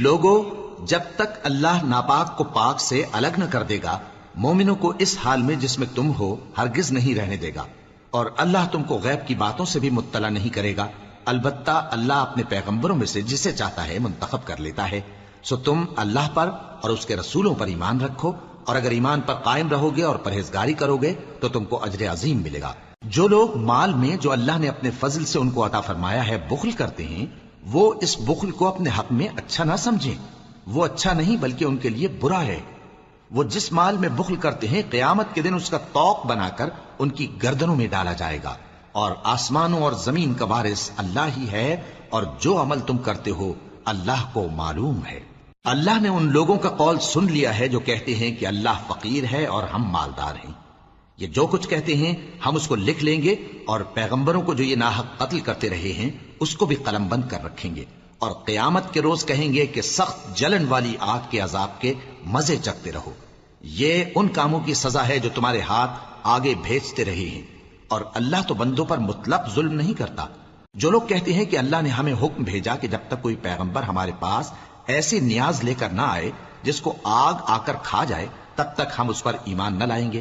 لوگوں، جب تک اللہ ناپاک کو پاک سے الگ نہ کر دے گا، مومنوں کو اس حال میں جس میں تم ہو ہرگز نہیں رہنے دے گا، اور اللہ تم کو غیب کی باتوں سے بھی مطلع نہیں کرے گا۔ البتہ اللہ اپنے پیغمبروں میں سے جسے چاہتا ہے منتخب کر لیتا ہے۔ سو تم اللہ پر اور اس کے رسولوں پر ایمان رکھو، اور اگر ایمان پر قائم رہو گے اور پرہیزگاری کرو گے تو تم کو اجر عظیم ملے گا۔ جو لوگ مال میں جو اللہ نے اپنے فضل سے ان کو عطا فرمایا ہے بخل کرتے ہیں، وہ اس بخل کو اپنے حق میں اچھا نہ سمجھیں، وہ اچھا نہیں بلکہ ان کے لیے برا ہے۔ وہ جس مال میں بخل کرتے ہیں قیامت کے دن اس کا طوق بنا کر ان کی گردنوں میں ڈالا جائے گا، اور آسمانوں اور زمین کا وارث اللہ ہی ہے، اور جو عمل تم کرتے ہو اللہ کو معلوم ہے۔ اللہ نے ان لوگوں کا قول سن لیا ہے جو کہتے ہیں کہ اللہ فقیر ہے اور ہم مالدار ہیں۔ یہ جو کچھ کہتے ہیں ہم اس کو لکھ لیں گے، اور پیغمبروں کو جو یہ ناحق قتل کرتے رہے ہیں اس کو بھی قلم بند کر رکھیں گے، اور قیامت کے روز کہیں گے کہ سخت جلن والی آگ کے عذاب کے مزے چکھتے رہو۔ یہ ان کاموں کی سزا ہے جو تمہارے ہاتھ آگے بھیجتے رہے ہیں، اور اللہ تو بندوں پر مطلق ظلم نہیں کرتا۔ جو لوگ کہتے ہیں کہ اللہ نے ہمیں حکم بھیجا کہ جب تک کوئی پیغمبر ہمارے پاس ایسی نیاز لے کر نہ آئے جس کو آگ آ کر کھا جائے، تب تک ہم اس پر ایمان نہ لائیں گے۔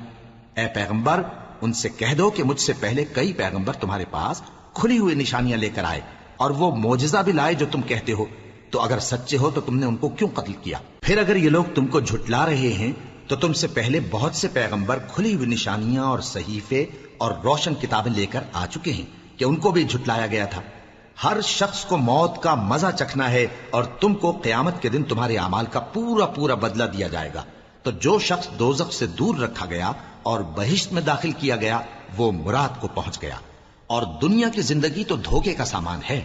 اے پیغمبر، ان سے کہہ دو کہ مجھ سے پہلے کئی پیغمبر تمہارے پاس کھلی ہوئی نشانیاں لے کر آئے، اور وہ معجزہ بھی لائے جو تم کہتے ہو، تو اگر سچے ہو تو تم نے ان کو کیوں قتل کیا؟ پھر اگر یہ لوگ تم کو جھٹلا رہے ہیں تو تم سے پہلے بہت سے پیغمبر کھلی ہوئی نشانیاں اور صحیفے اور روشن کتابیں لے کر آ چکے ہیں کہ ان کو بھی جھٹلایا گیا تھا۔ ہر شخص کو موت کا مزہ چکھنا ہے، اور تم کو قیامت کے دن تمہارے اعمال کا پورا پورا بدلہ دیا جائے گا۔ تو جو شخص دوزخ سے دور رکھا گیا اور بہشت میں داخل کیا گیا وہ مراد کو پہنچ گیا، اور دنیا کی زندگی تو دھوکے کا سامان ہے۔